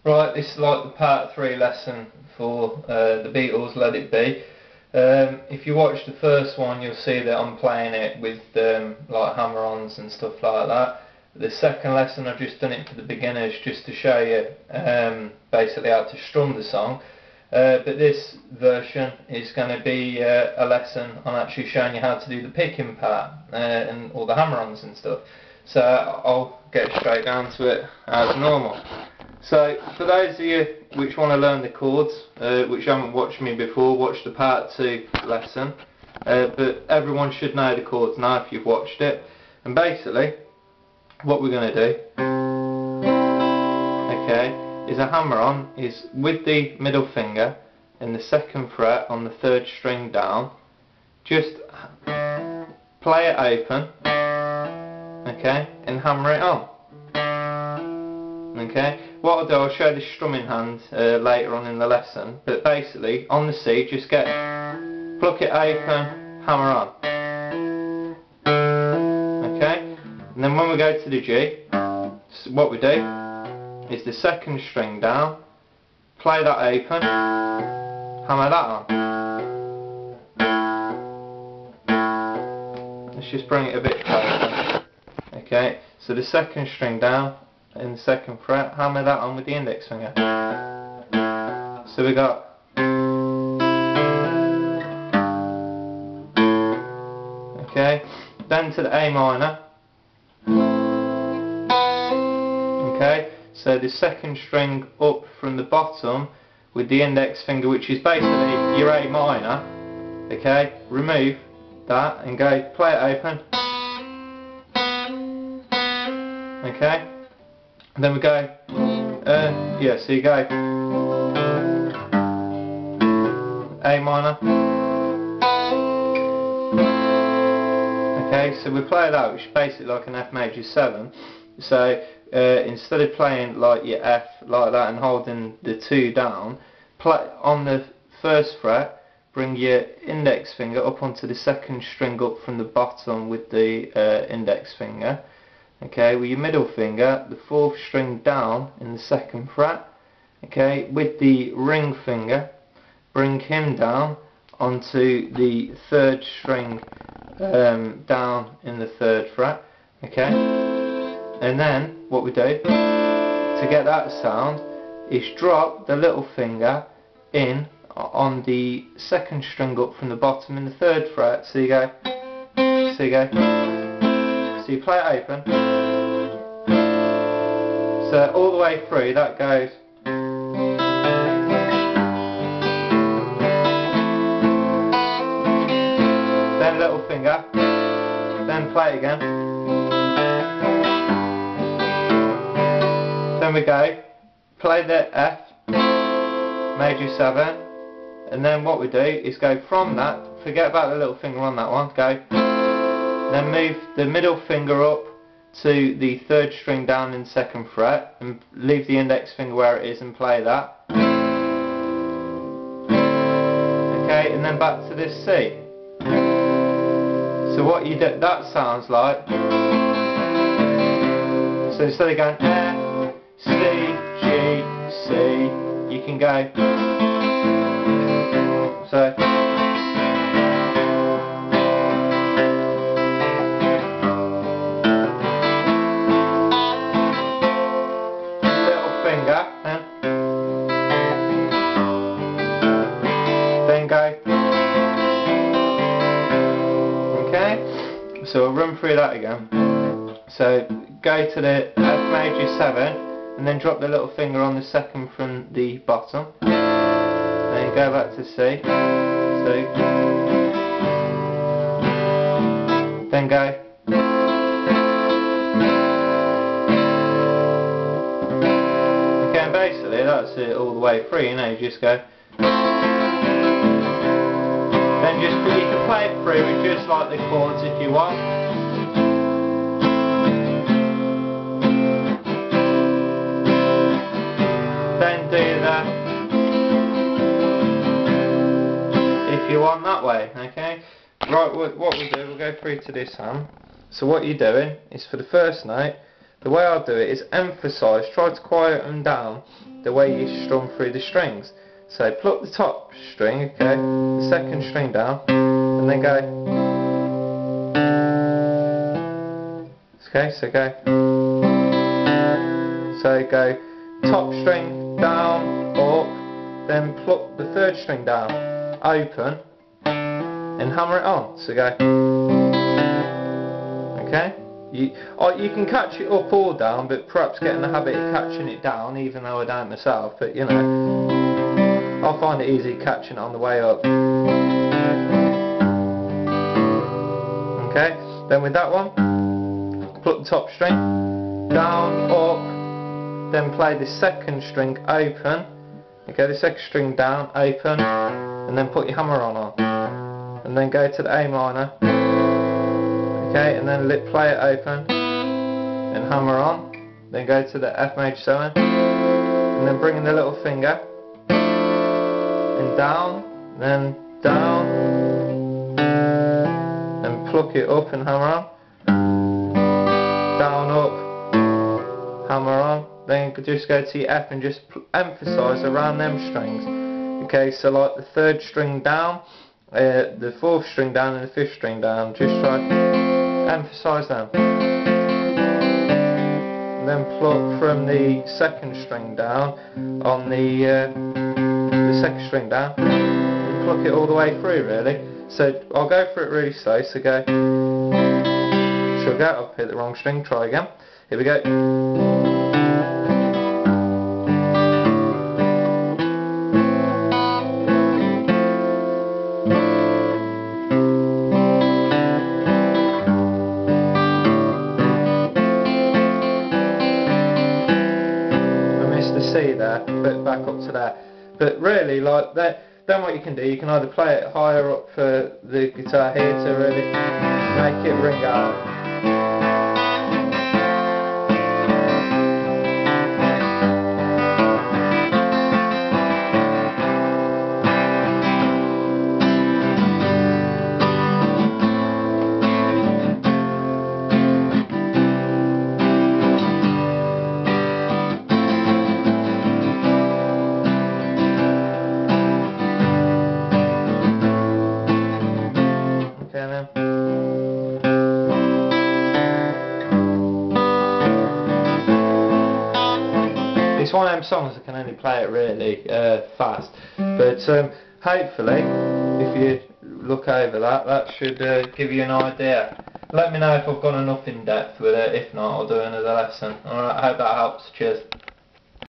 Right, this is like the part 3 lesson for the Beatles, Let It Be. If you watch the first one, you'll see that I'm playing it with like hammer-ons and stuff like that. The second lesson, I've just done it for the beginners just to show you basically how to strum the song. But this version is going to be a lesson on actually showing you how to do the picking part and all the hammer-ons and stuff. So I'll get straight down to it as normal. So for those of you which want to learn the chords, which haven't watched me before, watch the part 2 lesson. But everyone should know the chords now if you've watched it. And basically, what we're going to do, okay, is a hammer-on is with the middle finger in the 2nd fret on the 3rd string down. Just play it open, okay, and hammer it on. Okay, what I'll do, I'll show the strumming hand later on in the lesson, but basically on the C, just pluck it open, hammer on. Okay, and then when we go to the G, what we do is the 2nd string down, play that open, hammer that on. Let's just bring it a bit closer. Okay, so the 2nd string down in the 2nd fret, hammer that on with the index finger. So we got okay, then to the A minor. Okay, so the 2nd string up from the bottom with the index finger, which is basically your A minor. Okay, remove that and go play it open. Okay, and then we go, yeah, so you go A minor. Okay, so we play that, which is basically like an F major 7. So instead of playing like your F like that and holding the 2 down, play on the 1st fret, bring your index finger up onto the 2nd string up from the bottom with the index finger. Okay, with your middle finger, the 4th string down in the 2nd fret. Okay, with the ring finger, bring him down onto the 3rd string down in the 3rd fret. Okay, and then what we do to get that sound is drop the little finger in on the 2nd string up from the bottom in the 3rd fret. So you go, so you go, so you play it open. So all the way through that goes. Then little finger, then play again. Then we go, play the F, major 7, and then what we do is go from that, forget about the little finger on that one, go, then move the middle finger up to the 3rd string down in 2nd fret and leave the index finger where it is and play that. Okay, and then back to this C. So what you do, that sounds like, so instead of going F, C, G, C, you can go, so then go. Okay, so we'll run through that again. So go to the F major 7 and then drop the little finger on the 2nd from the bottom. Then go back to C. So then go. Okay, and basically that's it all the way through. You know, you just go. Then you can play it through with just like the chords if you want. Then do that if you want that way, okay? Right, what we'll do, we'll go through to this hand. So what you're doing is for the first note, the way I do it is emphasise, try to quiet them down the way you strum through the strings. So pluck the top string, okay, the second string down, and then go. Okay, so go top string down, up, then pluck the third string down, open, and hammer it on. So go. Okay, you can catch it up or down, but perhaps get in the habit of catching it down, even though I don't myself. But you know, I find it easy catching it on the way up. Okay, then with that one, pluck the top string down, up, then play the second string open. Okay, the second string down, open, and then put your hammer on, and then go to the A minor. Okay, and then play it open, and hammer on. Then go to the F major 7, and then bring in the little finger, and down, then down, and pluck it up and hammer on. Down, up, hammer on. Then just go to your F and just emphasise around them strings. Okay, so like the third string down, the fourth string down, and the fifth string down. Just try emphasise them. And then pluck from the second string down on the second string down, and pluck it all the way through. Really. So I'll go for it really slow. So go. Sugar. I've hit the wrong string. Try again. Here we go. C there, but back up to there. But really, like that, then what you can do, you can either play it higher up for the guitar here to really make it ring out. It's one of them songs I can only play it really fast, but hopefully if you look over that, that should give you an idea. Let me know if I've gone enough in depth with it. If not, I'll do another lesson. Alright, I hope that helps. Cheers.